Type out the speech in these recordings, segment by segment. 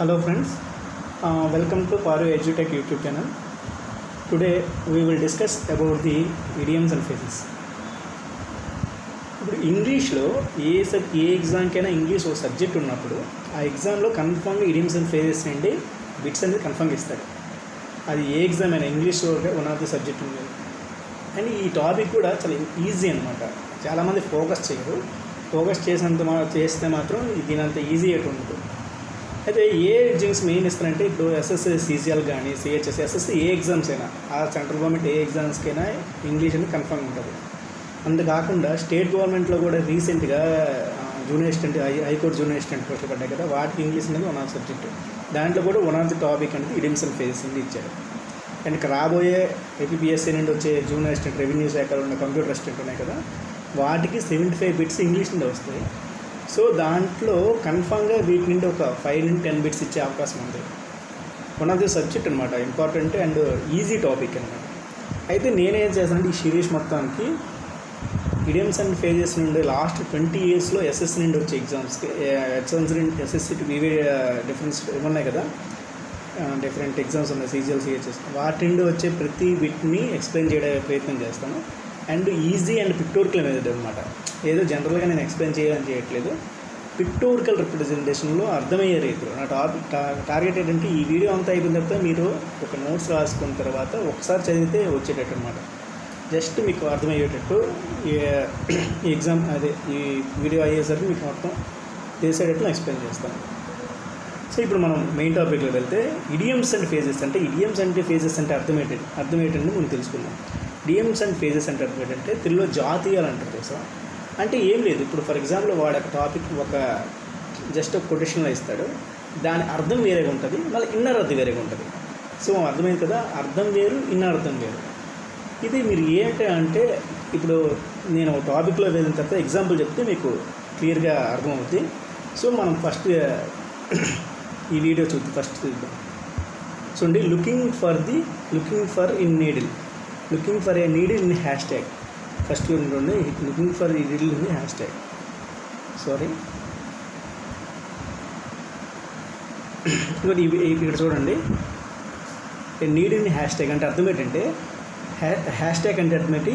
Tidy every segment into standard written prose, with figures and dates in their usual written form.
Hello friends, welcome to Paru EduTech YouTube channel. Today we will discuss about the idioms and phrases. ఇప్పుడు ఇంగ్లీష్లో ఏ ఎగ్జామ్కైనా English ఒక subject ఉన్నప్పుడు ఆ ఎగ్జామ్లో కన్ఫామ్గా ఇడియమ్స్ అండ్ ఫ్రేజెస్ అండి బిట్స్ అనేది కన్ఫామ్గా ఇస్తాడు. అది ఏ ఎగ్జామ్ అయినా English one of the subject ఉంది. అండ్ ఈ టాపిక్ కూడా చాలా ఈజీ అనమాట. చాలామంది ఫోకస్ చేయరు. ఫోకస్ చేస్తే మాత్రం దీని అంత ఈజీ అటు ఉండదు. అయితే ఏ ఎగ్జామ్స్ మెయిన్ ఇస్తారంటే ఇప్పుడు ఎస్ఎస్సి సీజీఎల్ కానీ సిహెచ్ఎస్ ఎస్ఎస్సి ఏ ఎగ్జామ్స్ అయినా ఆ సెంట్రల్ గవర్నమెంట్ ఏ ఎగ్జామ్స్కైనా ఇంగ్లీష్ అనేది కన్ఫర్మ్ ఉంటుంది. అంతేకాకుండా స్టేట్ గవర్నమెంట్లో కూడా రీసెంట్గా junior assistant high court junior assistant పోస్టులు పడ్డాయి కదా, వాటికి ఇంగ్లీష్ అనేది వన్ ఆఫ్ సబ్జెక్ట్. దాంట్లో కూడా వన్ ఆఫ్ ది టాపిక్ అనేది ఇడియమ్స్ అండ్ ఫ్రేజెస్ అనేది ఇచ్చారు. అండ్ రాబోయే ఏపీపీఎస్సీ నుండి వచ్చే జూనియర్ అసిస్టెంట్ రెవెన్యూ శాఖలో ఉన్న కంప్యూటర్ అసిస్టెంట్ ఉన్నాయి కదా, వాటికి 75 బిట్స్ ఇంగ్లీష్ నుండి వస్తాయి. సో దాంట్లో కన్ఫామ్గా వీటి నుండి ఒక 5 నుండి 10 బిట్స్ ఇచ్చే అవకాశం ఉంది. వన్ ఆఫ్ ది సబ్జెక్ట్ అనమాట, ఇంపార్టెంట్ అండ్ ఈజీ టాపిక్ అనమాట. అయితే నేనేం చేస్తానంటే ఈ సిరీస్ మొత్తానికి ఇడియమ్స్ అండ్ ఫ్రేజెస్ నుండి లాస్ట్ 20 ఇయర్స్లో ఎస్ఎస్సి నుండి వచ్చే ఎగ్జామ్స్కి నుండి ఎస్ఎస్సికి ఇవే డిఫరెన్స్ ఉన్నాయి కదా, డిఫరెంట్ ఎగ్జామ్స్ ఉన్నాయి సీజీఎల్ సిహెచ్ఎస్, వాటి నుండి వచ్చే ప్రతి బిట్ని ఎక్స్ప్లెయిన్ చేయడానికి ప్రయత్నం చేస్తాను. అండ్ ఈజీ అండ్ పిక్టోరికల్ మెథడ్ అనమాట. ఏదో జనరల్గా నేను ఎక్స్ప్లెయిన్ చేయాలని చేయట్లేదు, పిక్టోరికల్ రిప్రజెంటేషన్లో అర్థమయ్యే రీతిలో నా టార్గెట్ ఏంటంటే ఈ వీడియో అంతా అయిపోయిన తర్వాత మీరు ఒక నోట్స్ రాసుకున్న తర్వాత ఒకసారి చదివితే వచ్చేటట్టు అనమాట. జస్ట్ మీకు అర్థమయ్యేటట్టు ఈ ఎగ్జామ్ అదే ఈ వీడియో అయ్యేసరికి మీకు మొత్తం తెలిసేటట్లు ఎక్స్ప్లెయిన్ చేస్తాను. సో ఇప్పుడు మనం మెయిన్ టాపిక్లో వెళ్తే ఇడియమ్స్ అండ్ ఫేజెస్ అంటే అర్థమేటండి మనం తెలుసుకుందాం. ఇడియమ్స్ అండ్ ఫేజెస్ అంటే అర్థమేటంటే తెలుగులో జాతీయాలు అంటారు తెలుసా. అంటే ఏం లేదు, ఇప్పుడు ఫర్ ఎగ్జాంపుల్ వాడు ఒక టాపిక్ ఒక జస్ట్ ఒక కొటేషన్లో ఇస్తాడు, దాని అర్థం వేరేగా ఉంటుంది, మళ్ళీ ఇన్నర్ అర్థం వేరేగా ఉంటుంది. సో అర్థమైంది కదా, అర్థం వేరు ఇన్నర్ అర్థం వేరు. ఇది మీరు ఏంటంటే ఇప్పుడు నేను టాపిక్లో వెళ్ళిన తర్వాత ఎగ్జాంపుల్ చెప్తే మీకు క్లియర్గా అర్థమవుతుంది. సో మనం ఫస్ట్ ఈ వీడియో ఫస్ట్ చూద్దాం. చూడండి, looking for a needle in hash tag. First ఉండండి, లుకింగ్ ఫర్ ఈ నీడిల్ ఇన్ హ్యాష్ ట్యాగ్. ఇక్కడ చూడండి, నీడ్ ఇన్ హ్యాష్ ట్యాగ్ అంటే అర్థం ఏంటంటే హ్యాష్ ట్యాగ్ అంటే అర్థం ఏంటి,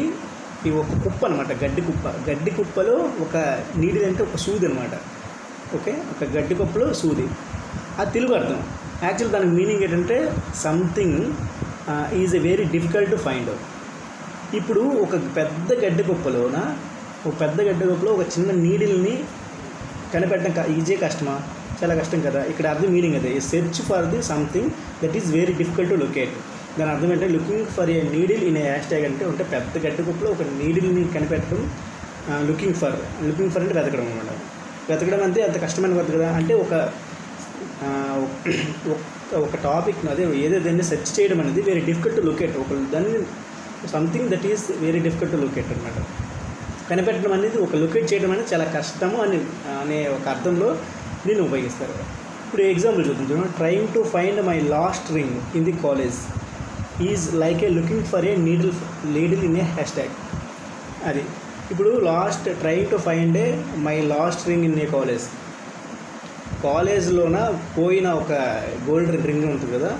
ఈ ఒక కుప్ప అనమాట, గడ్డి కుప్పలో ఒక నీడిల్ అంటే ఒక సూది అనమాట. ఓకే, ఒక గడ్డి కుప్పలో సూది, అది తెలుగు అర్థం. యాక్చువల్ దానికి మీనింగ్ ఏంటంటే something is a very difficult to find out. ఇప్పుడు ఒక పెద్ద గడ్డి కుప్పలో ఒక చిన్న నీడిల్ని కనిపెట్టడం ఈజీ కష్టమా? చాలా కష్టం కదా. ఇక్కడ అర్థం మీనింగ్ అదే, search for the something that is very difficult to locate. దాని అర్థం ఏంటంటే looking for a needle in a hash tag అంటే పెద్ద గడ్డి కుప్పలో ఒక నీడిల్ని కనిపెట్టడం లుకింగ్ ఫర్ అంటే వెతకడం అనమాట. వెతకడం అంటే అంత కష్టమైన వర్క్ కదా. అంటే ఒక టాపిక్ అదే ఏదైనా సెర్చ్ చేయడం అనేది వెరీ డిఫికల్ట్ టు లొకేట్. దాన్ని something that is very difficult to locate అనమాట. కనిపెట్టడం అనేది ఒక లొకేట్ చేయడం అనేది చాలా కష్టము అనే ఒక అర్థంలో దీన్ని ఉపయోగిస్తారు. ఇప్పుడు ఎగ్జాంపుల్ చూద్దాం. Trying to find my lost ring in the college is like a looking for a needle in a haystack. అది ఇప్పుడు trying to find a my lost ring in a కాలేజ్లోన పోయిన ఒక గోల్డెన్ రింగ్ ఉంటుంది కదా,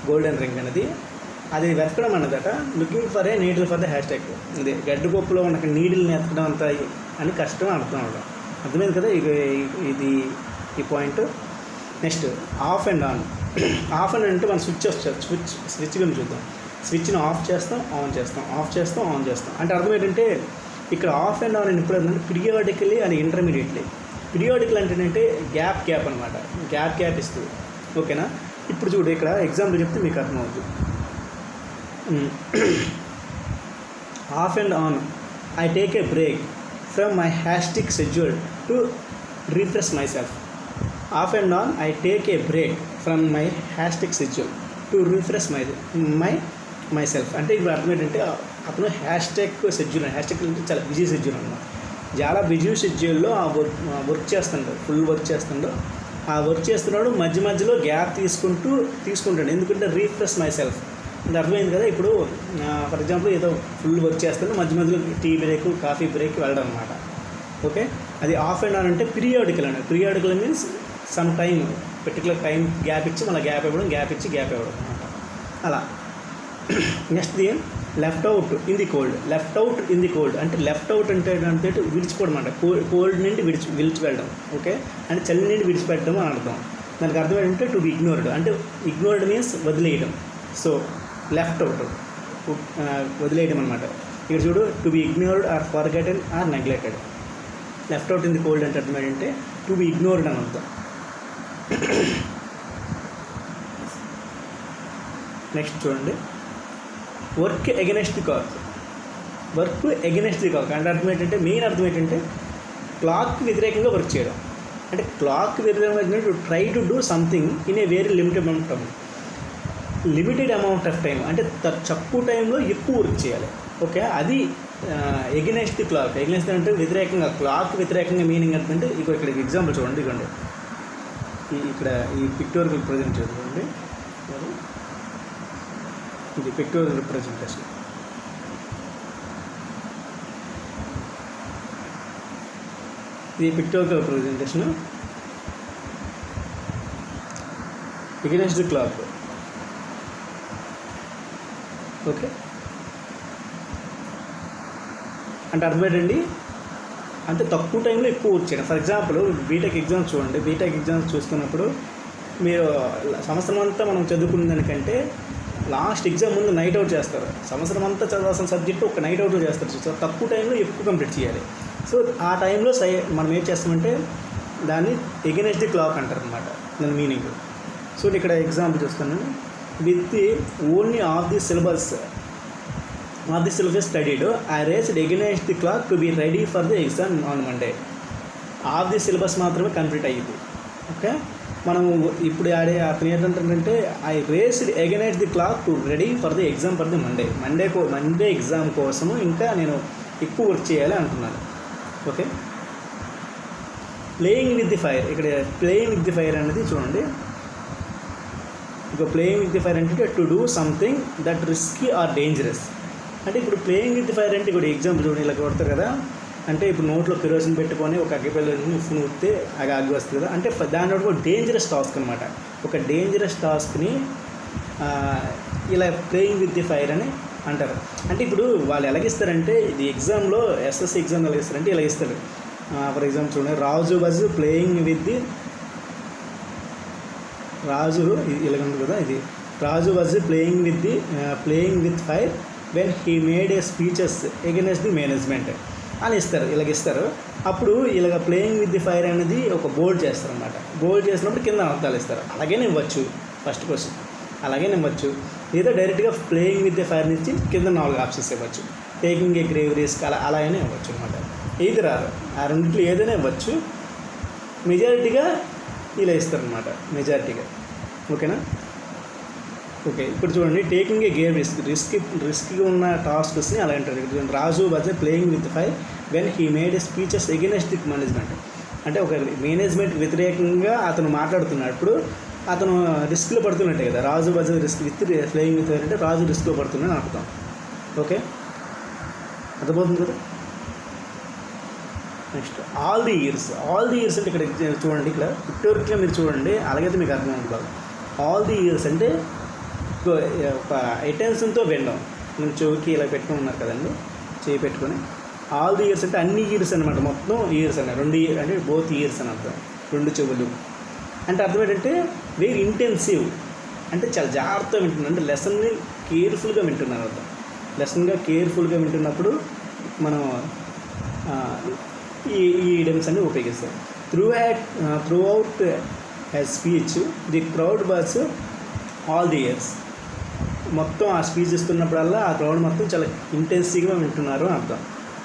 golden ring అనేది అది వెతకడం అన్నదట looking for a needle for the haystack. ఇది గడ్డి గొప్పలో ఉన్న నీడిల్ని వెతకడం అంత అని కష్టం అర్థం అవడం. అర్థమైంది కదా ఇది ఈ point. Next of and on అంటే మనం స్విచ్ గురించి చూద్దాం. స్విచ్ని ఆఫ్ చేస్తాం, ఆన్ చేస్తాం అంటే అర్థం ఏంటంటే ఇక్కడ ఆఫ్ అండ్ ఆన్ అని ఇప్పుడు ఏంటంటే పీరియాడికలీ అండ్ ఇంటర్మీడియట్లీ. పీరియాడికల్ అంటే గ్యాప్ అనమాట, గ్యాప్ ఇస్తుంది. ఓకేనా. ఇప్పుడు చూడు, ఇక్కడ ఎగ్జాంపుల్ చెప్తే మీకు అర్థమవుతుంది. Off and on I take a break from my hectic schedule to refresh myself. Off and on I take a break from my hectic schedule to refresh myself అంటే ఇప్పుడు అర్థం ఏంటంటే అతను hashtag అంటే చాలా busy schedule అనమాట. చాలా busy షెడ్యూల్లో ఆ వర్క్ చేస్తుంటాడు, ఫుల్ వర్క్ చేస్తుండో ఆ వర్క్ చేస్తున్నాడు, మధ్యలో గ్యాప్ తీసుకుంటాడు. ఎందుకంటే రీఫ్రెష్ మై సెల్ఫ్ అంటే అర్థమైంది కదా. ఇప్పుడు ఫర్ ఎగ్జాంపుల్ ఏదో ఫుల్ వర్క్ చేస్తుంటే మధ్యలో టీ బ్రేక్, కాఫీ బ్రేక్ వెళ్ళడం అనమాట. ఓకే, అది ఆఫ్ అండ్ ఆన్ అంటే periodical means some time particular time gap ఇచ్చి మళ్ళీ గ్యాప్ ఇవ్వడం అనమాట. అలా next left out in the cold అంటే లెఫ్ట్ అవుట్ అంటే విడిచిపోవడం అంట. కోల్డ్ నుండి విడిచి వెళ్ళడం. ఓకే, అంటే చలి నుండి విడిచిపెట్టడం అని అర్థం. దానికి అర్థం ఏంటంటే టు బి ఇగ్నోర్డ్, అంటే ఇగ్నోర్డ్ మీన్స్ వదిలేయడం. సో లెఫ్ట్ అవుట్ వదిలేయడం అనమాట. ఇక్కడ చూడు, to be ignored or forgotten or neglected. Left out in the cold అంటే అర్థం ఏంటంటే టు బి ఇగ్నోర్డ్ అని అర్థం. నెక్స్ట్ చూడండి, వర్క్ ఎగెనెస్ట్ ది క్లాక్ అంటే అర్థం ఏంటంటే, మెయిన్ అర్థం ఏంటంటే క్లాక్కి వ్యతిరేకంగా వర్క్ చేయడం. అంటే క్లాక్కి వ్యతిరేకంగా to try to do something in a very limited amount of time, అంటే తక్కువ టైంలో ఎక్కువ వర్క్ చేయాలి. ఓకే, అది ఎగెనెస్ట్ ది క్లాక్. ఎగెనెస్ట్ అంటే వ్యతిరేకంగా, క్లాక్ వ్యతిరేకంగా మీనింగ్ ఏంటంటే, ఇక్కడ ఎగ్జాంపుల్ చూడండి. ఇదిగోండి, ఇక్కడ ఈ పిక్టోరియల్ ప్రజెంట్ చూడండి. ఇది పిక్టోరియల్ రిప్రజెంటేషన్. ఇది pictorial representation against the clock. Okay, అంటే అర్థమేంటండి, అంటే తక్కువ టైంలో ఎక్కువ వచ్చాను. ఫర్ ఎగ్జాంపుల్ బీటెక్ ఎగ్జామ్స్ చూడండి. బీటెక్ ఎగ్జామ్స్ చూస్తున్నప్పుడు మీరు సంవత్సరం అంతా మనం చదువుకునే దానికంటే లాస్ట్ ఎగ్జామ్ ముందు నైట్ అవుట్ చేస్తారు. సంవత్సరం అంతా చదవాల్సిన సబ్జెక్టు ఒక నైట్ అవుట్లో చేస్తారు. సో తక్కువ టైంలో ఎక్కువ కంప్లీట్ చేయాలి. సో ఆ టైంలో మనం ఏం చేస్తామంటే దాన్ని ఎగెనెస్ట్ ది క్లాక్ అంటారు అనమాట, దాని మీనింగ్. సో ఇక్కడ ఎగ్జాంపుల్ చూస్తాను. With the only of the syllabus studied I raised against the clock to be ready for the exam on Monday. Of the syllabus మాత్రమే కంప్లీట్ అయ్యింది. ఓకే, మనము ఇప్పుడు అతను ఏంటంటే I raised against the clock to ready for the exam for the Monday exam కోసము ఇంకా నేను ఎక్కువ వర్క్ చేయాలి అంటున్నాను. Okay, playing with the fire. ఇక్కడ ప్లేయింగ్ విత్ ది ఫైర్ అనేది చూడండి. ఇక ప్లేయింగ్ విత్ ది ఫైర్ అంటే to do something that risky or dangerous. అంటే ఇప్పుడు ప్లేయింగ్ విత్ ది ఫైర్ అంటే ఇక్కడ ఎగ్జాంపుల్ చూడండి, ఇలా కొడతారు కదా. అంటే ఇప్పుడు నోట్లో కిరోసిన్ పెట్టుకొని ఒక అగ్గిపెల్లని ఉప్పును ఉత్తే అగ్గి వస్తుంది కదా. అంటే దాని ఒక డేంజరస్ టాస్క్ అనమాట. ఒక డేంజరస్ టాస్క్ని ఇలా ప్లేయింగ్ విత్ ది ఫైర్ అని అంటారు. అంటే ఇప్పుడు వాళ్ళు ఎలాగిస్తారంటే, ఇది ఎగ్జామ్లో ఎస్ఎస్సి ఎగ్జామ్ ఎలాగిస్తారంటే ఇలా ఇస్తారు. ఫర్ ఎగ్జాంపుల్ చూడండి, Raju was playing with the ఇలా ఉంది కదా. ఇది Raju was playing with fire when he made a speeches against the management అని ఇస్తారు. ఇలాగిస్తారు. అప్పుడు ఇలాగ ప్లేయింగ్ విత్ ది ఫైర్ అనేది ఒక బోల్డ్ చేస్తారు అనమాట. బోల్డ్ చేసినప్పుడు కింద అర్థాలు ఇస్తారు. అలాగే ఇవ్వచ్చు, ఫస్ట్ క్వశ్చన్ అలాగే ఇవ్వచ్చు. లేదా డైరెక్ట్గా ప్లేయింగ్ విత్ ది ఫైర్ నుంచి కింద 4 ఆప్షన్స్ ఇవ్వచ్చు. టేకింగ్ ఏ గ్రేవ్ రిస్క్ అలా అయినా ఇవ్వచ్చు అనమాట. ఏది రాదు, ఆ రెండింటిలో ఏదైనా ఇవ్వచ్చు. మెజారిటీగా ఇలా ఇస్తారనమాట, మెజారిటీగా. ఓకేనా? ఓకే, ఇప్పుడు చూడండి, టేకింగ్ ఏ గేమ్ రిస్క్గా ఉన్న టాస్క్స్ని అలా అంటారు. Raju was playing with fire when he made a speeches against the management. అంటే ఒక మేనేజ్మెంట్ వ్యతిరేకంగా అతను మాట్లాడుతున్నప్పుడు అతను రిస్క్లో పడుతున్నట్టే కదా. రాజు వాజ్ ప్లేయింగ్ విత్ ఫైర్ అంటే రాజు రిస్క్లో పడుతున్నాను అర్థం. ఓకే, అర్థమవుతుంది కదా. నెక్స్ట్ ఆల్ ది ఇయర్స్ అంటే ఇక్కడ చూడండి, ఇక్కడ పిక్టోరిక్గా మీరు చూడండి, అలాగైతే మీకు అర్థమవుతుంది బాగా. ఆల్ ది ఇయర్స్ అంటే ఒక అటెన్షన్తో వినడం. మనం చెవికి ఇలా పెట్టుకుని ఉన్నారు కదండి, చేయి పెట్టుకొని. ఆల్ ది ఇయర్స్ అంటే అన్ని ఇయర్స్ అనమాట, మొత్తం ఇయర్స్ అన్న 2 ఇయర్ అంటే బోత్ ఇయర్స్ అని అర్థం. 2 చెవులు అంటే అర్థం ఏంటంటే వెరీ ఇంటెన్సివ్, అంటే చాలా జాగ్రత్తగా వింటున్నారు. అంటే లెసన్ని కేర్ఫుల్గా వింటున్నారు అర్థం. కేర్ఫుల్గా వింటున్నప్పుడు మనం ఈ ఈడియమ్స్ అన్ని ఉపయోగిస్తాం. Through out speech the crowd was all the years. మొత్తం ఆ స్పీచ్ ఇస్తున్నప్పుడల్లా ఆ క్రౌడ్ మొత్తం చాలా ఇంటెన్సివ్గా వింటున్నారు అని అర్థం.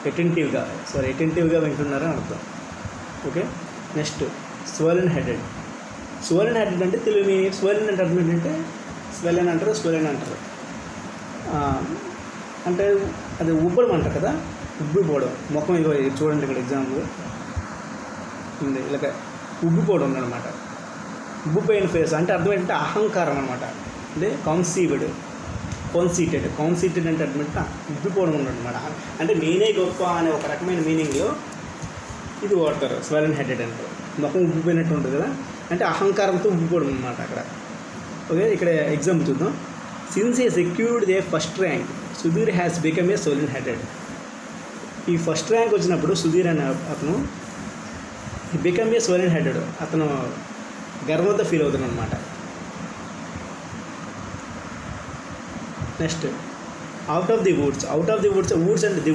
అటెంటివ్గా వింటున్నారు అని అర్థం. ఓకే, నెక్స్ట్ స్వెలెన్ హెడెడ్ అంటే తెలుగు మీనింగ్. స్వెలెన్ అంటే అర్థం ఏంటంటే స్వెలెన్ అంటారు. అంటే అది ఉబ్బడం అంటారు కదా, ఉబ్బిపోవడం. ముఖం ఇగో చూడండి, ఇక్కడ ఎగ్జాంపుల్ ఉంది, ఇలాగ ఉబ్బిపోవడం ఉందన్నమాట. ఉబ్బిపోయిన ఫేస్ అంటే అర్థం ఏంటంటే అహంకారం అనమాట. అంటే కాన్సీటెడ్ అంటే అర్థం అంటే ఉబ్బిపోవడం ఉన్నమాట. అంటే నేనే గొప్ప అనే ఒక రకమైన మీనింగ్లో ఇది వాడతారు స్వెలెన్ హెడెడ్ అంటే. ముఖం ఉబ్బిపోయినట్టు ఉంటుంది కదా. అంటే అహంకారంతో ఉండిపోవడం అనమాట అక్కడ. ఓకే, ఇక్కడ ఎగ్జాంపుల్ చూద్దాం. Since a secured they first rank Sudheer has become a swollen headed. ఈ ఫస్ట్ ర్యాంక్ వచ్చినప్పుడు సుధీర్ అనే అతను బికమ్ ఏ సోలిన్ హెడెడ్, అతను గర్వంతో ఫీల్ అవుతాడు అనమాట. Next out of the Woods. Woods అంటే ది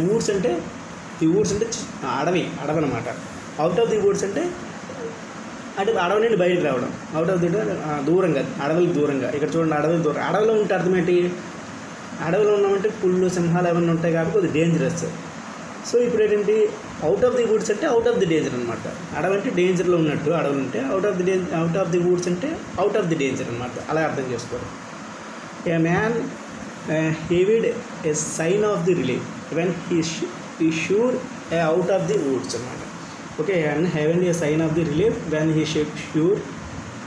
వుడ్స్ అంటే అడవి అనమాట. అవుట్ ఆఫ్ ది వుడ్స్ అంటే అడవి నుండి బయటకు రావడం. అవుట్ ఆఫ్ ది దూరంగా, అడవులకు దూరంగా. ఇక్కడ చూడండి, అడవులకు దూరం. అడవిలో ఉంటే అర్థం ఏంటి? అడవిలో ఉన్నామంటే పుళ్ళు, సింహాలు అవన్నీ ఉంటాయి కాబట్టి అది డేంజరస్. సో ఇప్పుడు ఏంటంటే అవుట్ ఆఫ్ ది వుడ్స్ అంటే అవుట్ ఆఫ్ ది డేంజర్ అనమాట. అడవి అంటే డేంజర్లో ఉన్నట్టు, అడవులు ఉంటే అవుట్ ఆఫ్ ది వుడ్స్ అంటే అవుట్ ఆఫ్ ది డేంజర్ అనమాట. అలా అర్థం చేసుకోవాలి. A man heaved a sign of the relief when he sure a out of the woods అనమాట. Okay, and having a sign of the relief when he sure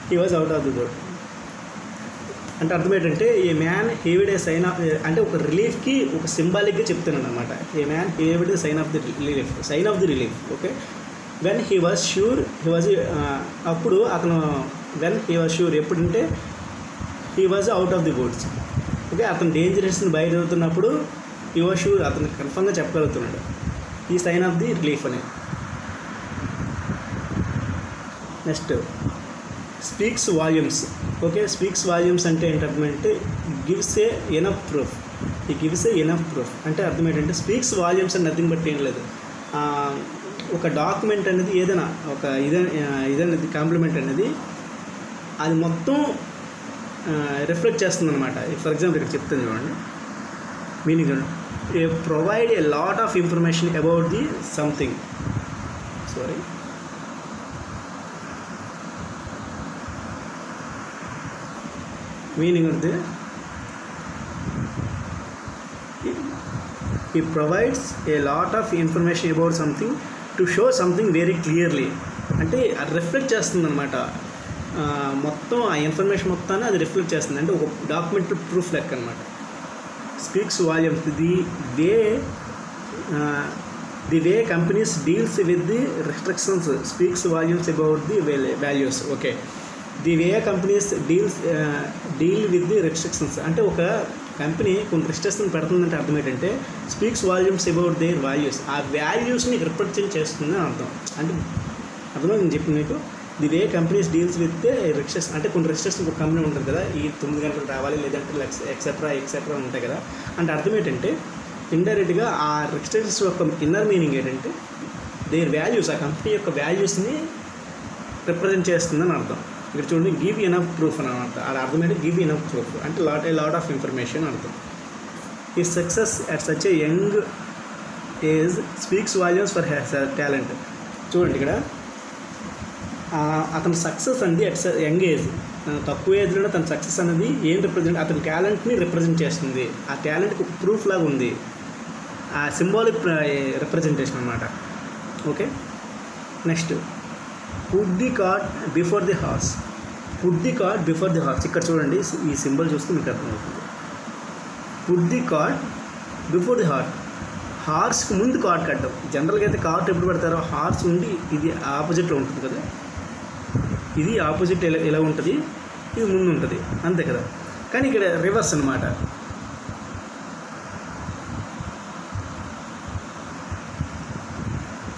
he was out of the wood అంటే అర్థం ఏంటంటే ఏ man heaved a sign of అంటే ఒక రిలీఫ్కి ఒక సింబాలిక్గా చెప్తున్నాను అనమాట. A man heaved sign of the relief. Okay, when he was sure అప్పుడు అతను వెన్ హీ వాజ్ షూర్ ఎప్పుడంటే he was out of the woods. Okay, అతను డేంజరస్ని బయట అవుతున్నప్పుడు హీ వాజ్ షూర్, అతను కన్ఫర్మ్గా చెప్పగలుగుతున్నాడు ఈ సైన్ ఆఫ్ ది రిలీఫ్ అని. Next speaks volumes. Okay, speaks volumes అంటే ఏంటంటే గివ్స్ ఏ ఎనఫ్ ప్రూఫ్. అంటే అర్థం ఏంటంటే స్పీక్స్ వాల్యూమ్స్ అని నథింగ్ బట్ ఏం లేదు, ఒక డాక్యుమెంట్ అనేది ఏదైనా ఒక ఇదనేది కాంప్లిమెంట్ అనేది అది మొత్తం రిఫ్లెక్ట్ చేస్తుంది అనమాట. ఫర్ ఎగ్జాంపుల్ ఇక్కడ చెప్తాను చూడండి meaning. Provide a lot of information about the something. Meaning ఉంది. He provides a lot of information about something to show something very clearly. అంటే అది రిఫ్లెక్ట్ చేస్తుంది అనమాట. మొత్తం ఆ ఇన్ఫర్మేషన్ మొత్తాన్ని అది రిఫ్లెక్ట్ చేస్తుంది. అంటే ఒక డాక్యుమెంట్ ప్రూఫ్ లెక్క అనమాట. Speaks volumes. The way companies deals with the restrictions speaks volumes about the values. Okay, the way companies deal with the restrictions అంటే ఒక కంపెనీ కొన్ని రెస్ట్రిక్షన్ పెడుతుందంటే అర్థం ఏంటంటే speaks volumes about their values. ఆ వాల్యూస్ని represent చేస్తుంది అని అర్థం. అంటే అర్థమైంది నేను చెప్పి మీకు. The way companies deals with restriction అంటే కొన్ని రెస్ట్రిక్షన్ ఒక కంపెనీ ఉంటుంది కదా, ఈ 9 గంటలకు రావాలి లేదంటే ఎక్సెట్రా ఉంటాయి కదా. అంటే అర్థం ఏంటంటే ఇండైరెక్ట్గా ఆ రెస్ట్రిక్షన్స్ యొక్క ఇన్నర్ మీనింగ్ ఏంటంటే దేర్ వాల్యూస్, ఆ కంపెనీ యొక్క వాల్యూస్ని రిప్రజెంట్ చేస్తుందని అర్థం. ఇక్కడ చూడండి, గివ్ ఎనఫ్ ప్రూఫ్ అని అర్థం. అది అర్థమైతే గివ్ ఎనఫ్ ప్రూఫ్ అంటే లాట్ ఆఫ్ ఇన్ఫర్మేషన్ అర్థం. ఈ success at such a young age speaks volumes for talent. చూడండి ఇక్కడ అతని సక్సెస్ అనేది అట్ యంగ్ ఏజ్, తక్కువ ఏజ్లోనే తన సక్సెస్ అనేది ఏం రిప్రజెంట్, అతని టాలెంట్ని రిప్రజెంట్ చేస్తుంది. ఆ టాలెంట్కి ఒక ప్రూఫ్ లాగా ఉంది, ఆ సింబాలిక్ రిప్రజెంటేషన్ అనమాట. Okay, next put the cart before the horse. ఇక్కడ చూడండి, ఈ సింబల్ చూస్తే మీకు అర్థమవుతుంది. Put the cart before the హార్స్కి ముందు కార్ట్ కట్టడం. జనరల్గా అయితే కార్ట్ ఎప్పుడు పెడతారో హార్స్ ఉండి ఇది ఆపోజిట్లో ఉంటుంది కదా, ఇది ఆపోజిట్ ఎలా ఉంటుంది, ఇది ముందు ఉంటుంది అంతే కదా. కానీ ఇక్కడ రివర్స్ అనమాట.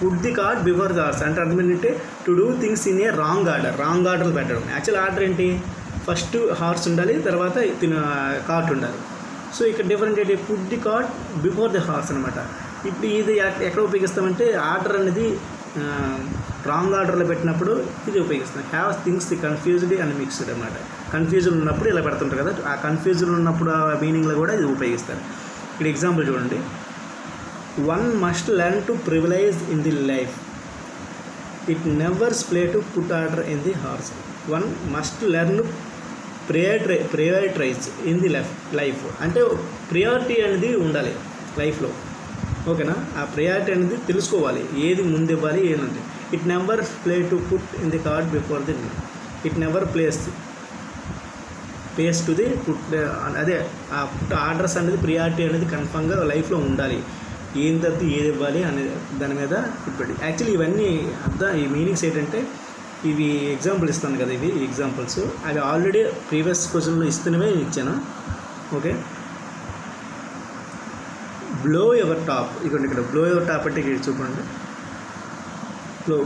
Put the cart before the horse అంటే అర్థం ఏంటంటే to do things in a wrong ఆర్డర్లో పెట్టడం. యాక్చువల్ ఆర్డర్ ఏంటి, ఫస్ట్ హార్స్ ఉండాలి, తర్వాత కార్ట్ ఉండాలి. సో ఇక్కడ డిఫరెంట్ ఏంటి, put the cart before the horse అనమాట. ఇప్పుడు ఇది ఎక్కడ ఉపయోగిస్తామంటే ఆర్డర్ అనేది రాంగ్ ఆర్డర్లో పెట్టినప్పుడు ఇది ఉపయోగిస్తాం. Have things the confused and mixed అనమాట. కన్ఫ్యూజన్ ఉన్నప్పుడు ఇలా పెడుతుంటారు కదా, ఆ కన్ఫ్యూజన్ ఉన్నప్పుడు ఆ మీనింగ్లో కూడా ఇది ఉపయోగిస్తారు. ఇక్కడ ఎగ్జాంపుల్ చూడండి, one must learn to prioritize in the life, it never's play to put order in the horse. One must learn prioritize in the life అంటే ప్రియారిటీ అనేది ఉండాలి లైఫ్లో. ఓకేనా, ఆ ప్రియారిటీ అనేది తెలుసుకోవాలి, ఏది ముందు ఇవ్వాలి ఏదంటే. It never play to put in the card before the, it never place to the put. అదే ఆ పుట్ ఆర్డర్స్ అనేది ప్రియారిటీ అనేది కన్ఫర్మ్గా లైఫ్లో ఉండాలి. ఏం తద్దు ఏది ఇవ్వాలి అనేది దాని మీద ఇప్పుడు యాక్చువల్లీ ఇవన్నీ ఈ మీనింగ్స్ ఏంటంటే ఇవి ఎగ్జాంపుల్ ఇస్తాను కదా, ఇవి ఎగ్జాంపుల్స్ అవి ఆల్రెడీ ప్రీవియస్ క్వశ్చన్లో ఇస్తున్నవే ఇచ్చాను. Okay, blow your top. ఇక్కడ బ్లో యువర్ టాప్ అంటే ఇక్కడ చూడండి.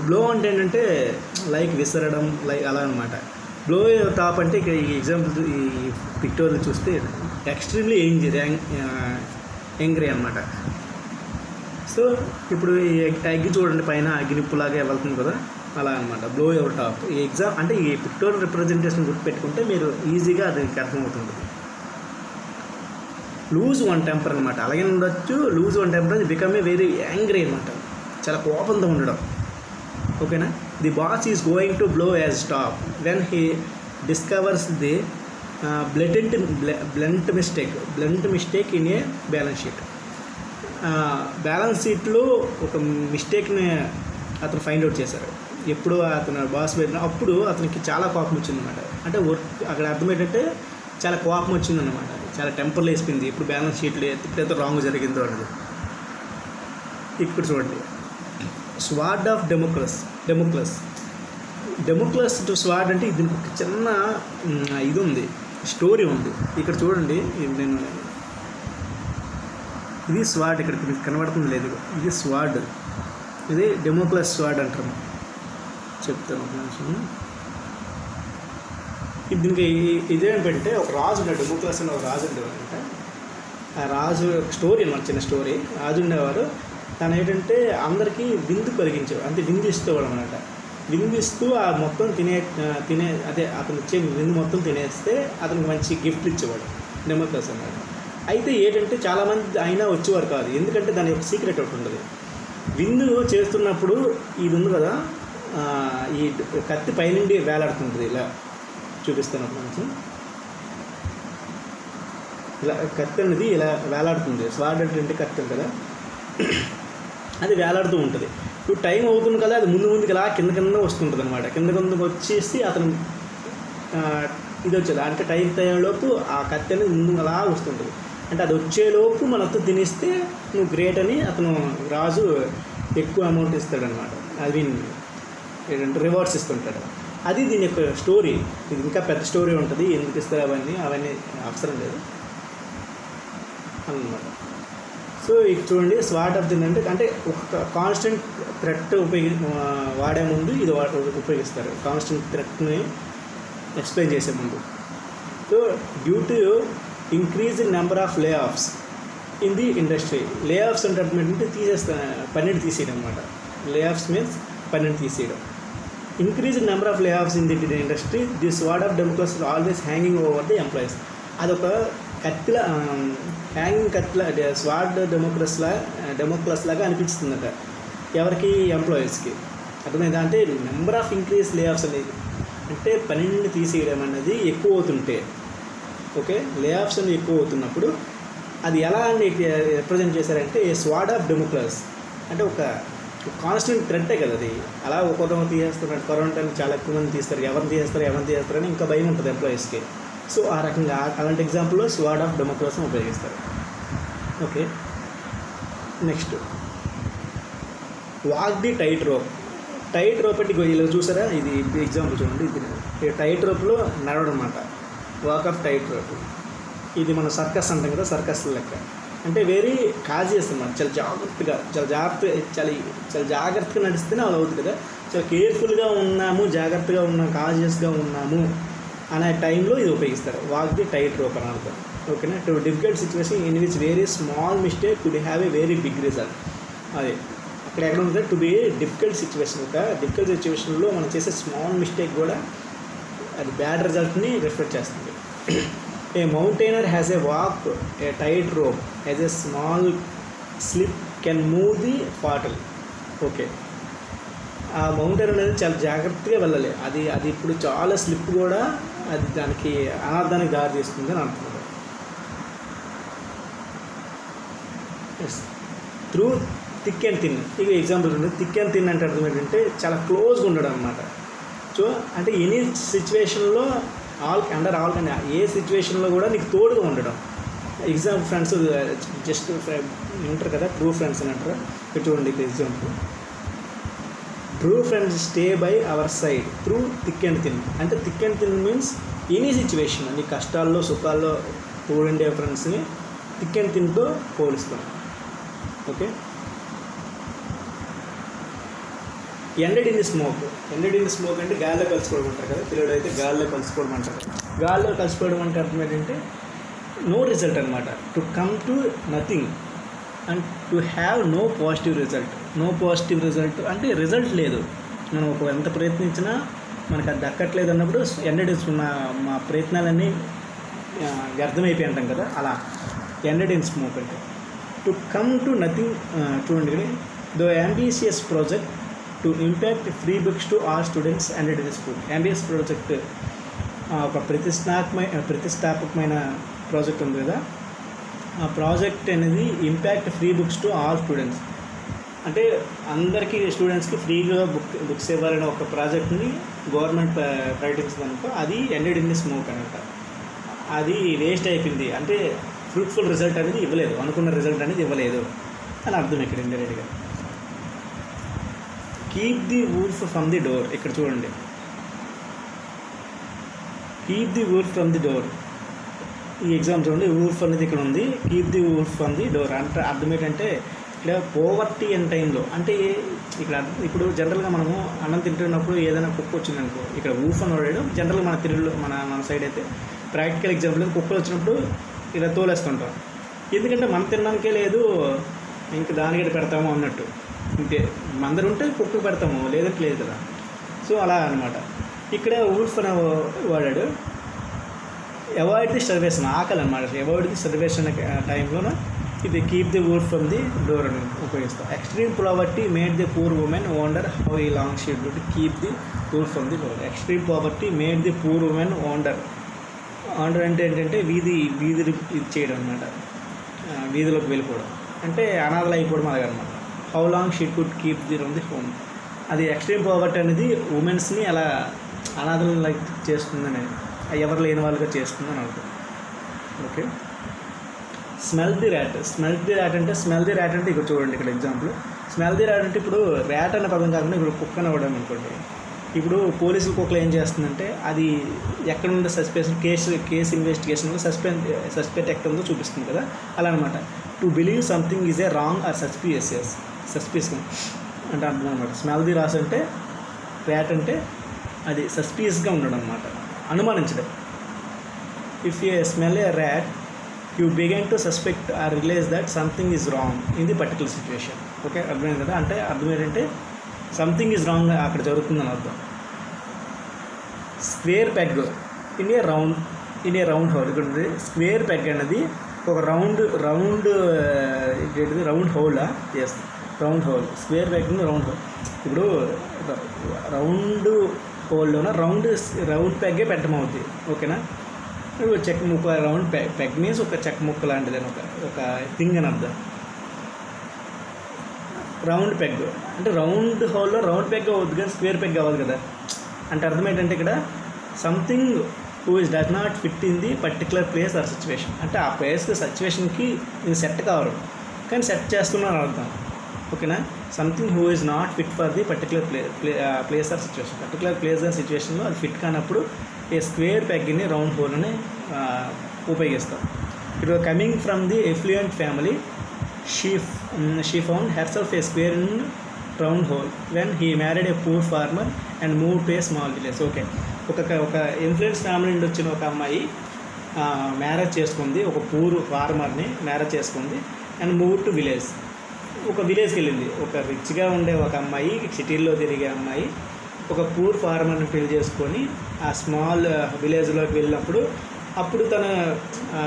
బ్లో అంటే ఏంటంటే లైక్ విసరడం, లైక్ అలా అనమాట. బ్లో యువర్ టాప్ అంటే ఇక్కడ ఈ ఎగ్జాంపుల్ ఈ పిక్టోరియల్ చూస్తే ఎక్స్ట్రీమ్లీ యాంగ్రీ అనమాట. సో ఇప్పుడు ఈ అగ్గి చూడండి, పైన అగ్గినిప్పులాగా వెళ్తుంది కదా, అలా అనమాట బ్లో యువర్ టాప్. ఈ ఎగ్జామ్ అంటే ఈ పిక్టోరియల్ రిప్రజెంటేషన్ గుర్తుపెట్టుకుంటే మీరు ఈజీగా అది అర్థమవుతుంది. లూజ్ వన్ టెంపర్ అనమాట, అలాగే ఉండొచ్చు. Lose one temper become a very angry అనమాట, చాలా కోపంతో ఉండడం. ఓకేనా. The boss is going to blow as top when he discovers the blunt mistake in a balance sheet. Balance షీట్లో ఒక మిస్టేక్ని అతను ఫైండ్ అవుట్ చేశారు. ఎప్పుడు అతను బాస్ పెట్టిన అప్పుడు అతనికి చాలా కోపం వచ్చిందన్నమాట. అంటే అక్కడ అర్థం ఏంటంటే చాలా కోపం వచ్చిందన్నమాట, చాలా టెంపర్లు వేసిపోయింది. ఇప్పుడు బ్యాలెన్స్ షీట్లు ఎప్పుడైతే రాంగ్ జరిగిందో అనేది. ఇప్పుడు చూడండి, స్వార్డ్ ఆఫ్ డెమోక్రస్ టు స్వార్డ్ అంటే ఇది ఒక చిన్న ఇది ఉంది, స్టోరీ ఉంది. ఇక్కడ చూడండి, ఇది స్వార్డ్, ఇక్కడ మీకు కనబడుతుంది లేదు, ఇది స్వార్డ్, ఇది డెమోక్రస్ స్వార్డ్ అంటారు. చెప్తాను ఒక నిమిషం. దీనికి ఇదేంటంటే ఒక రాజు ఉండే, డెమోక్రస్ అని ఒక రాజు ఉండేవారంట. ఆ రాజు స్టోరీ అనమాట, చిన్న స్టోరీ. రాజు ఉండేవారు, తను ఏంటంటే అందరికీ విందు కలిగించేవాడు, అంటే విందు ఇస్తేవాడు అనమాట. విందు ఇస్తూ ఆ మొత్తం అదే అతను ఇచ్చే విందు మొత్తం తినేస్తే అతనికి మంచి గిఫ్ట్లు ఇచ్చేవాడు, డెమోక్రస్ అన్నమాట. అయితే ఏంటంటే చాలామంది అయినా వచ్చేవారు కాదు, ఎందుకంటే దాని యొక్క సీక్రెట్ ఒకటి ఉంటుంది. విందు చేస్తున్నప్పుడు ఇది ఉంది కదా, ఈ కత్తి పైనుండి వేలాడుతుంటుంది. ఇలా చూపిస్తాను ఒక నిమిషం. ఇలా కత్తి అనేది ఇలా వేలాడుతుంది. స్వార్డ్ అంటే కత్తి కదా, అది వేలాడుతూ ఉంటుంది. ఇప్పుడు టైం అవుతుంది కదా, అది ముందుకు ఇలా కింద వస్తుంటుంది అనమాట. కిందకు వచ్చేసి అతను ఇది వచ్చేది అంటే టైంలోపు ఆ కత్తి అనేది ముందు అలా వస్తుంటుంది. అంటే అది వచ్చేలోపు మనతో తినేస్తే నువ్వు గ్రేట్ అని అతను రాజు ఎక్కువ అమౌంట్ ఇస్తాడనమాట. అది ఏంటంటే రివార్డ్స్ ఇస్తుంటాడు. అది దీని యొక్క స్టోరీ. ఇది ఇంకా పెద్ద స్టోరీ ఉంటుంది, ఎందుకు ఇస్తారు అవన్నీ అవసరం లేదు అన్నమాట. సో ఇది చూడండి, స్వార్డ్ ఆఫ్ ది అంటే ఒక కాన్స్టెంట్ థ్రెట్ వాడే ముందు ఇది ఉపయోగిస్తారు, కాన్స్టెంట్ థ్రెట్ని ఎక్స్ప్లెయిన్ చేసే ముందు. So due to increase in number of లే ఆఫ్స్ ఇన్ ది ఇండస్ట్రీ. లే ఆఫ్స్ అంటే పన్నెండు తీసేయడం అనమాట. లే ఆఫ్స్ మీన్స్ పన్నెండు తీసేయడం. ఇంక్రీజ్ ఇన్ నెంబర్ ఆఫ్ లే offs in the industry, the sword of డెమోక్రస్ always hanging over the employees. అదొక కత్తిలా, హ్యాంగింగ్ కత్తిలా, స్వార్డ్ డెమోక్రస్ లాగా అనిపిస్తుందట ఎవరికి, ఎంప్లాయీస్కి. అర్థమైందా? అంటే నెంబర్ ఆఫ్ ఇంక్రీజ్ లే ఆఫ్స్ అనేది అంటే 12 తీసేయడం అనేది ఎక్కువ అవుతుంటే, ఓకే, లే ఆఫ్స్ అనేది ఎక్కువ అవుతున్నప్పుడు అది ఎలా అని రిప్రజెంట్ చేశారంటే స్వార్డ్ ఆఫ్ డెమోక్రస్ అంటే ఒక కాన్స్టెంట్ థ్రెట్టే కదా అది. అలా ఒక్కొక్కరు తీసేస్తున్నట్టు కరోనా టైం చాలా ఎక్కువ మంది తీస్తారు, ఎవరిని తీసేస్తారు అని ఇంకా భయం ఉంటుంది ఎంప్లాయీస్కి. సో ఆ రకంగా అలాంటి ఎగ్జాంపుల్లో స్వార్డ్ ఆఫ్ డెమోక్రసీని ఉపయోగిస్తారు. Okay, next walk the tight rope. Tight rope అంటే ఇలా చూసారా, ఇది ఎగ్జాంపుల్ చూడండి. ఇది టైట్ రోప్లో నడవడం అన్నమాట, వాక్ ఆఫ్ టైట్ రోప్. ఇది మనం సర్కస్ అంటాం కదా, సర్కస్ లెక్క. అంటే వెరీ కాజియస్ అన్నమాట, చాలా జాగ్రత్తగా నడిస్తేనే అలా అవుతుంది కదా. చాలా కేర్ఫుల్గా ఉన్నాము, జాగ్రత్తగా ఉన్నాము, కాజియస్గా ఉన్నాము అనే టైంలో ఇది ఉపయోగిస్తారు. వాక్ ది టైట్ రోప్ అని అర్థం. ఓకేనా. To difficult situation in which very small mistake could have a very big result. అదే అక్కడ ఎక్కడ ఉంది, టు బి డిఫికల్ట్ సిచ్యువేషన్. ఒక డిఫికల్ట్ సిచ్యువేషన్లో మనం చేసే స్మాల్ మిస్టేక్ కూడా అది బ్యాడ్ రిజల్ట్ని రిఫ్లెక్ట్ చేస్తుంది. A mountaineer has a walk a tight rope has a small slip can move the fatal. Okay, ఆ మౌంటైన్ అనేది చాలా జాగ్రత్తగా వెళ్ళాలి. అది ఇప్పుడు చాలా స్లిప్ కూడా అది దానికి అనార్థానికి దారి తీస్తుంది అని అంటున్నారు. Through thick and thin. ఇక ఎగ్జాంపుల్ ఉంది. థిక్ అండ్ థిన్ అంటే అర్థం ఏంటంటే చాలా క్లోజ్గా ఉండడం అనమాట. సో అంటే ఎనీ సిచ్యువేషన్లో ఏ సిచ్యువేషన్లో కూడా నీకు తోడుగా ఉండడం. ఎగ్జాంపుల్ ఫ్రెండ్స్ జస్ట్ ఉంటారు కదా, ట్రూ ఫ్రెండ్స్ అని అంటారు. చూడండి ఇక్కడ example. True friends stay by our side through thick and thin. అంటే thick and thin means any situation, నీ కష్టాల్లో సుఖాల్లో తోడుండే ఫ్రెండ్స్ని థిక్ అండ్ థిన్తో పోలుస్తాం. Okay. Ended in the smoke. Ended in the smoke అంటే గాల్లో కలిసిపోవడం అంటారు కదా, పిల్లడు అయితే గాల్లో కలిసిపోవడం అంటారు. గాల్లో కలిసిపోవడం అంటే అర్థం ఏంటంటే నో రిజల్ట్ అనమాట. To come to nothing and to have no positive result. No positive result అంటే రిజల్ట్ లేదు, మనం ఒక ఎంత ప్రయత్నించినా మనకు అది దక్కట్లేదు అన్నప్పుడు ఎండెడ్ మా ప్రయత్నాలన్నీ వ్యర్థమైపోయి అంటాం కదా, అలా ఎండెడ్ ఇన్ స్మోక్ అంటే. To come to nothing. చూడండి, though ambitious project to impact free books to all students ended in school. Ambitious project ఒక ప్రతిష్టాత్మకమైన ప్రాజెక్ట్ ఉంది కదా, ఆ ప్రాజెక్ట్ అనేది impact free books to all students. అంటే అందరికీ స్టూడెంట్స్కి ఫ్రీగా బుక్స్ ఇవ్వాలనే ఒక ప్రాజెక్ట్ని గవర్నమెంట్ ప్రకటించిందనుకో, అది ఎండెడ్ ఇన్ ది స్మోక్ అనమాట. అది వేస్ట్ అయిపోయింది అంటే ఫ్రూట్ఫుల్ రిజల్ట్ అనేది ఇవ్వలేదు, అనుకున్న రిజల్ట్ అనేది ఇవ్వలేదు అని అర్థం ఇక్కడ ఇండైరెక్ట్గా. Keep the wolf from the door. ఇక్కడ చూడండి, keep the wolf from the door. ఈ ఎగ్జామ్ చూడండి, వూల్ఫ్ అనేది ఇక్కడ ఉంది, keep the wolf from the door అంటే అర్థం ఏంటంటే ఇక్కడ పోవర్టీ అండ్ టైంలో అంటే ఇక్కడ ఇప్పుడు జనరల్గా మనము అన్నం తింటున్నప్పుడు ఏదైనా కుక్క వచ్చిందనుకో, ఇక్కడ వూల్ఫ్ అని వాడాడు. జనరల్గా మన తెలుగులో మన సైడ్ అయితే ప్రాక్టికల్ ఎగ్జాంపుల్ కుక్కలు వచ్చినప్పుడు ఇలా తోలేస్తుంటాం, ఎందుకంటే మనం తినడానికే లేదు ఇంక దానికి పెడతాము అన్నట్టు. ఇంకే మందరు ఉంటే కుక్కకు పెడతాము, లేదంటే లేదు కదా. సో అలా అనమాట. ఇక్కడ వూల్ఫ్ అని వాడాడు. అవాయిడ్ ది స్టర్వేషన్, ఆకలి అనమాట. అవాయిడ్ ది స్టర్వేషన్ టైంలోన ఇది keep the wolf from the door అని ఉపయోగిస్తాం. Extreme poverty made the poor woman wonder how ఈ long she would keep the wolf from the door. Extreme poverty made the poor woman wonder. Wonder అంటే ఏంటంటే వీధి ఇది చేయడం అనమాట, వీధిలోకి వెళ్ళిపోవడం అంటే అనాథలు అయిపోవడం అలాగనమాట. How long she could keep the from the home. అది ఎక్స్ట్రీమ్ పావర్టీ అనేది ఉమెన్స్ని అలా అనాథలను లైక్ చేస్తుందని, ఎవరు లేని వాళ్ళుగా చేస్తుందని అనుకో. Okay. Smell the rat. Smell the rat అంటే ఇక్కడ చూడండి, ఇక్కడ ఎగ్జాంపుల్. స్మెల్ ది ర్యాట్ అంటే ఇప్పుడు ర్యాట్ అనే పదం కాకుండా ఇప్పుడు కుక్క అని అవ్వడం అనుకోండి. ఇప్పుడు పోలీసులు కుక్కలు ఏం చేస్తుందంటే అది ఎక్కడ ఉండే కేసు ఇన్వెస్టిగేషన్లో సస్పెక్ట్ ఎక్కడ ఉందో చూపిస్తుంది కదా, అలా అనమాట. To believe something is a wrong or suspicious అంటే అర్థం అనమాట. స్మెల్ ది రాస్ అంటే ర్యాట్ అంటే అది సస్పిషియస్గా ఉండడం అనమాట, అనుమానించడం. If you smell a rat you began to suspect or realize that something is wrong in the particular situation. Okay, అర్థమైంది కదా. అంటే అర్థం ఏంటంటే సంథింగ్ ఈజ్ రాంగ్ అక్కడ జరుగుతుందని అర్థం. Square peg in a round hole. ఇక్కడ స్క్వేర్ పెగ్ అనేది ఒక రౌండ్ హోలా. Yes, round hole. Square peg round hole. ఇప్పుడు రౌండ్ హోల్లోన రౌండ్ పెగ్గే పెట్టమవుతుంది. ఓకేనా. చెక్క ముక్క రౌండ్ పెగ్ మీన్స్ ఒక చెక్క ముక్క లాంటిది అని ఒక థింగ్ అని అర్థం. రౌండ్ పెగ్ అంటే రౌండ్ హోల్లో రౌండ్ పెగ్ అవుతుంది కానీ స్క్వేర్ పెగ్ అవ్వదు కదా. అంటే అర్థం ఏంటంటే ఇక్కడ something who is does not fit in the particular place or situation. అంటే ఆ ప్లేస్కి సిచ్యువేషన్కి ఇది సెట్ కావరు కానీ సెట్ చేస్తున్నారు అర్థం. ఓకేనా. Something who is not fit for the particular place or situation. Particular place or సిచ్యువేషన్లో అది ఫిట్ కానప్పుడు ఏ స్క్వేర్ పెగ్ని రౌండ్ హోల్ అని ఉపయోగిస్తాం. ఇప్పుడు coming from the affluent family she found herself a square in round hole when he married a poor farmer and move to a small village. Okay, ఒక influence family నుండి వచ్చిన ఒక అమ్మాయి marriage చేసుకుంది, ఒక పూర్ ఫార్మర్ని మ్యారేజ్ చేసుకుంది and move to village. ఒక విలేజ్కి వెళ్ళింది. ఒక రిచ్గా ఉండే ఒక అమ్మాయి, సిటీల్లో తిరిగే అమ్మాయి ఒక పూర్ ఫార్మర్ని పెళ్లి చేసుకొని ఆ స్మాల్ విలేజ్లోకి వెళ్ళినప్పుడు అప్పుడు తను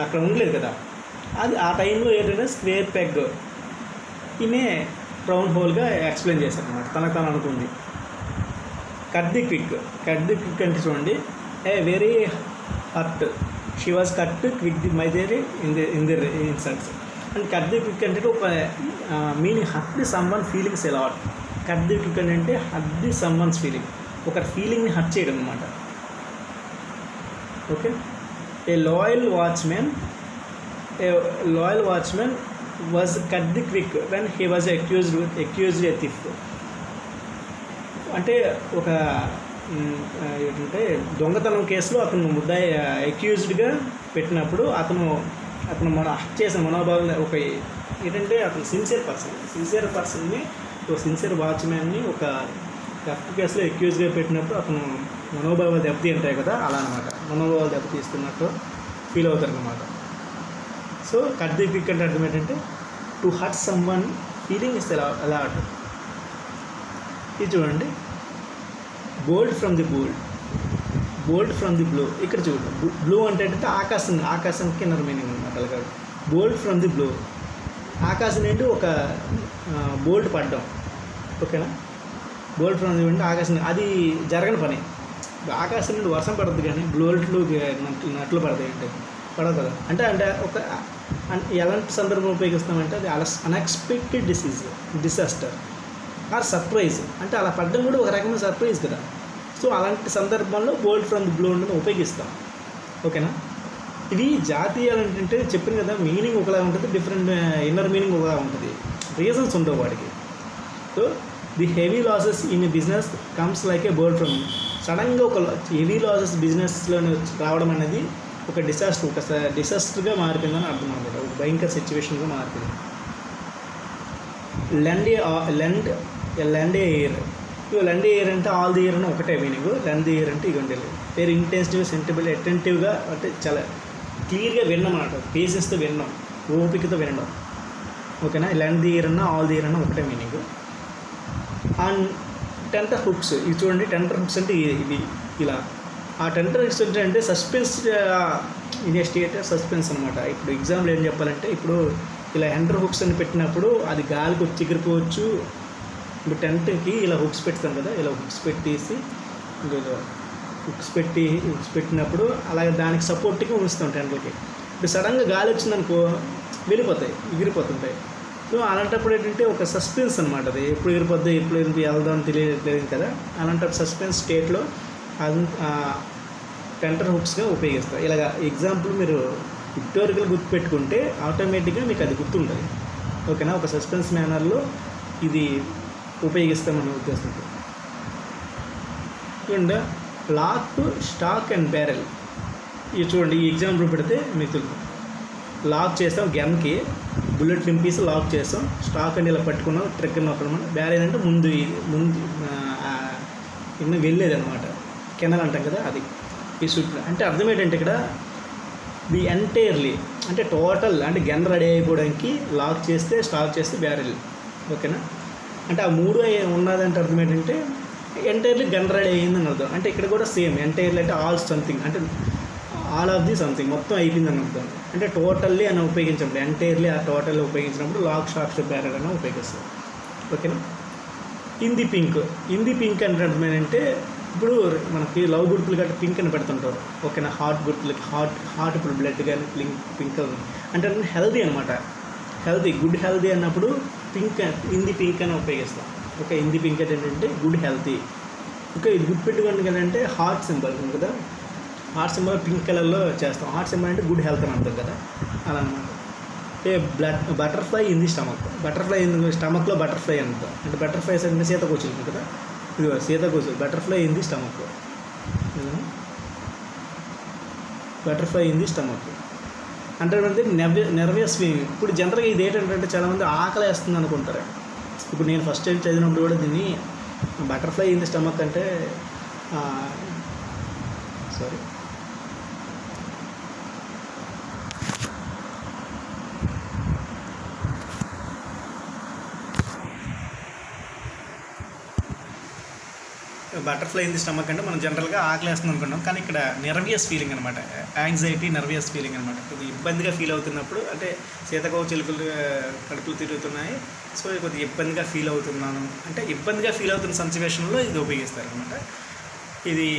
అక్కడ ఉండలేదు కదా. అది ఆ టైంలో ఏంటంటే స్క్వేర్ పెగ్ ఇనే రౌండ్ హోల్గా ఎక్స్ప్లెయిన్ చేశారు అనమాట. తను అనుకుంది. కట్ ది క్విక్ అంటే చూడండి, a very hurt she was cut quick the మైదేరి in the insults. And cut the quick అంటే ఒక meaning hurt the someone feelings a lot. Cut the quick అంటే హర్ట్ ది సమ్వన్స్ ఫీలింగ్, ఒక ఫీలింగ్ని hurt చేయడం అనమాట. Okay. A loyal watchman was cut the quick when he was accused a థిఫ్. అంటే ఒక ఏంటంటే దొంగతనం కేసులో అతను ముద్దాయి అక్యూజ్డ్గా పెట్టినప్పుడు అతను హత్య చేసిన మనోభావం ఒక ఏంటంటే అతను సిన్సియర్ పర్సన్ని ఒక సిన్సియర్ వాచ్మ్యాన్ని ఒక థెఫ్ట్ కేసులో అక్యూజ్గా పెట్టినప్పుడు అతను మనోభావాలు దెబ్బతీంటాయి కదా, అలా అనమాట. మనోభావాలు దెబ్బతీస్తున్నట్టు ఫీల్ అవుతారు అన్నమాట. సో కట్ ది క్విక్ అంటే అర్థం ఏంటంటే to hurt some one feeling is a lot. ఇది చూడండి, బోల్డ్ ఫ్రమ్ ది బ్లో. ఇక్కడ చూడండి, బ్లో అంటే ఆకాశానికి ఇన్నర్ మీనింగ్ అనమాట. అలాగే బోల్డ్ ఫ్రమ్ ది బ్లో, ఆకాశం నుండి ఒక బోల్ట్ పడ్డం. ఓకేనా, బోల్ట్ ఫ్రమ్ ది అంటే ఆకాశం, అది జరగని పని. ఆకాశం నుండి వర్షం పడుతుంది కానీ బోల్ట్లు నట్లు పడతాయి అంటే పడవు కదా. అంటే ఒక ఎలాంటి సందర్భం ఉపయోగిస్తామంటే అది అన్ఎక్స్పెక్టెడ్ డిసాస్టర్ ఆర్ సర్ప్రైజ్. అంటే అలా పడ్డం కూడా ఒక రకమైన సర్ప్రైజ్ కదా. సో అలాంటి సందర్భంలో బోల్డ్ ఫ్రమ్ ది బ్లో అనేది ఉపయోగిస్తాం. ఓకేనా, ఇవి జాతీయాలు అంటే చెప్పిన కదా, మీనింగ్ ఒకలా ఉంటుంది, డిఫరెంట్ ఇన్నర్ మీనింగ్ ఒకలా ఉంటుంది, రీజన్స్ ఉండవు వాడికి. So the heavy losses in business comes like A bold from. సడన్గా ఒక హెవీ లాసెస్ బిజినెస్లో రావడం అనేది ఒక డిసాస్టర్గా మారిపోయిందని అర్థం అనమాట. ఒక భయంకర సిచ్యువేషన్గా మారిపోయింది. లెండ్ ఏ ఇయర్. ఇవి లెండ్ ఏ ఇయర్ అంటే ఆల్ ది ఇయర్ అని ఒకటే మీనింగ్. లెండ్ ది ఇయర్ అంటే ఇవి ఉండేది వేరే ఇంటెన్సివ్, సెంటిబుల్, అటెంటివ్గా, అంటే చాలా క్లియర్గా వినడం అన్నమాట. పేషెన్స్తో వినడం, ఓపికతో వినడం. ఓకేనా, లెండ్ ది ఇయర్ అన్న ఆల్ ది ఇయర్ అన్న ఒకటే మీనింగ్. అండ్ టెంటర్ హుక్స్, ఇది చూడండి, టెంటర్ హుక్స్ అంటే ఇది ఇలా. ఆ టెంటర్ హుక్స్ అంటే సస్పెన్స్, ఇది స్టేట్ సస్పెన్స్ అనమాట. ఇప్పుడు ఎగ్జాంపుల్ ఏం చెప్పాలంటే, ఇప్పుడు ఇలా టెంటర్ హుక్స్ అని పెట్టినప్పుడు అది గాలికి వచ్చి ఎగిరిపోవచ్చు. ఇప్పుడు టెంట్కి ఇలా హుక్స్ పెడతాం కదా, ఇలా హుక్స్ పెట్టేసి హుక్స్ పెట్టినప్పుడు అలాగే దానికి సపోర్ట్గా ఉంచుతాం టెంట్లకి. ఇప్పుడు సడన్గా గాలి వచ్చిందనుకో వెళ్ళిపోతాయి, ఎగిరిపోతుంటాయి. సో అలాంటప్పుడు ఏంటంటే ఒక సస్పెన్స్ అనమాట. అది ఎప్పుడు ఎగిరిపోద్ది, ఎప్పుడు వెళ్దాం తెలియదు కదా. అలాంటి సస్పెన్స్ స్టేట్లో టెంటర్ హుక్స్గా ఉపయోగిస్తారు. ఇలాగ ఎగ్జాంపుల్ మీరు హిస్టారికల్ గుర్తుపెట్టుకుంటే ఆటోమేటిక్గా మీకు అది గుర్తుంటుంది. ఓకేనా, ఒక సస్పెన్స్ మేనర్లో ఇది ఉపయోగిస్తామనే ఉద్దేశంతో. చూడండి, లాక్, స్టాక్ అండ్ బ్యారెల్. ఇది చూడండి, ఈ ఎగ్జాంపుల్ పెడితే మీకు లాక్ చేస్తాం, గన్కి బుల్లెట్ నింపేసి లాక్ చేస్తాం. స్టాక్ అంటే ఇలా పట్టుకున్నాం, ట్రిగ్గర్ నొక్కడం. బ్యారెల్ అంటే ముందు ఇన్న వెళ్ళేది అనమాట, కెనల్ అంటాం కదా, అది ఈ షూట్. అంటే అర్థం ఏంటంటే ఇక్కడ ది ఎంటైర్లీ అంటే టోటల్, అంటే గన్ రెడీ అయిపోవడానికి లాక్ చేస్తే, స్టాక్ చేస్తే బ్యారెల్. ఓకేనా, అంటే ఆ మూడు ఉన్నదంటే అర్థం ఏంటంటే ఎంటైర్లీ గన్ రెడీ అయ్యిందని అర్థం. అంటే ఇక్కడ కూడా సేమ్, ఎంటైర్లీ అంటే ఆల్ సంథింగ్, అంటే ఆల్ ఆఫ్ ది సంథింగ్, మొత్తం అయిపోయిందని అర్థం. అంటే టోటల్లీ అని ఉపయోగించినప్పుడు, ఎంటైర్లీ ఆ టోటల్లీ ఉపయోగించినప్పుడు లాక్, స్టాక్, బ్యారెల్ అని ఉపయోగిస్తాం. ఓకేనా, ఇన్ ది పింక్ అంటే అర్థం ఏంటంటే ఇప్పుడు మనకి లవ్ గుర్తులు గట్రా పింక్ అని పెడుతుంటారు. ఓకేనా, హార్ట్ గుర్తులకి హార్ట్ ఇప్పుడు బ్లడ్ కానీ పింక్ అంటే హెల్దీ అనమాట. గుడ్ హెల్దీ అన్నప్పుడు ఇన్ ది పింక్ అని ఉపయోగిస్తాం. ఓకే, ఇన్ ది పింక్ ఏంటంటే గుడ్ హెల్తీ. ఓకే, ఇది గుర్తుపెట్టుకోండి కదంటే హార్ట్ సింబల్ ఉంది కదా, హార్ట్ సింబల్ పింక్ కలర్లో చేస్తాం. హార్ట్ సింబల్ అంటే గుడ్ హెల్త్ అని అంటాం కదా, అలా అనమాట. Butterfly in the stomach. స్టమక్లో బటర్ఫ్లై అంటాం. అంటే బటర్ఫ్లైస్ అంటే సీతకోచులు కదా, ఇది సీతకోచులు. Butterfly in the stomach, butterfly in the stomach అంటే నెర్వస్ ఫీలింగ్. ఇప్పుడు జనరల్గా ఇది ఏంటంటే చాలామంది ఆకలి వేస్తుంది అనుకుంటారు. ఇప్పుడు నేను ఫస్ట్ టైం చదివినప్పుడు కూడా దీన్ని బటర్ఫ్లై ఇన్ ది స్టమక్ అంటే sorry butterfly in the stomach అంటే మనం జనరల్గా ఆకలి వేస్తుంది అనుకుంటాం, కానీ ఇక్కడ నెర్వియస్ ఫీలింగ్ అనమాట, యాంగ్జైటీ, నెర్వియస్ ఫీలింగ్ అనమాట. కొద్దిగా ఇబ్బందిగా ఫీల్ అవుతున్నప్పుడు, అంటే సీతకోవ చిలుకలు కడుపులు తిరుగుతున్నాయి, సో కొద్దిగా ఇబ్బందిగా ఫీల్ అవుతున్నాను అంటే ఇబ్బందిగా ఫీల్ అవుతున్న సిచ్యువేషన్లో ఇది ఉపయోగిస్తారు అనమాట. ఇది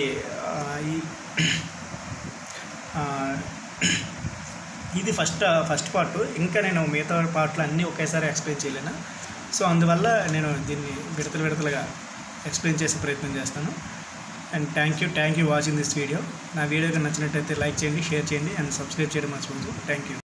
ఇది ఫస్ట్ పార్ట్. ఇంకా నేను మిగతా పార్ట్లు అన్నీ ఒకేసారి ఎక్స్ప్లెయిన్ చేయలేను. సో అందువల్ల నేను దీన్ని విడతలుగా ఎక్స్ప్లెయిన్ చేసే ప్రయత్నం చేస్తాను. And thank you watching this video. నా వీడియోకి నచ్చినట్టయితే లైక్ చేయండి, షేర్ చేయండి అండ్ సబ్స్క్రైబ్ చేయడం మర్చిపోవద్దు. Thank you.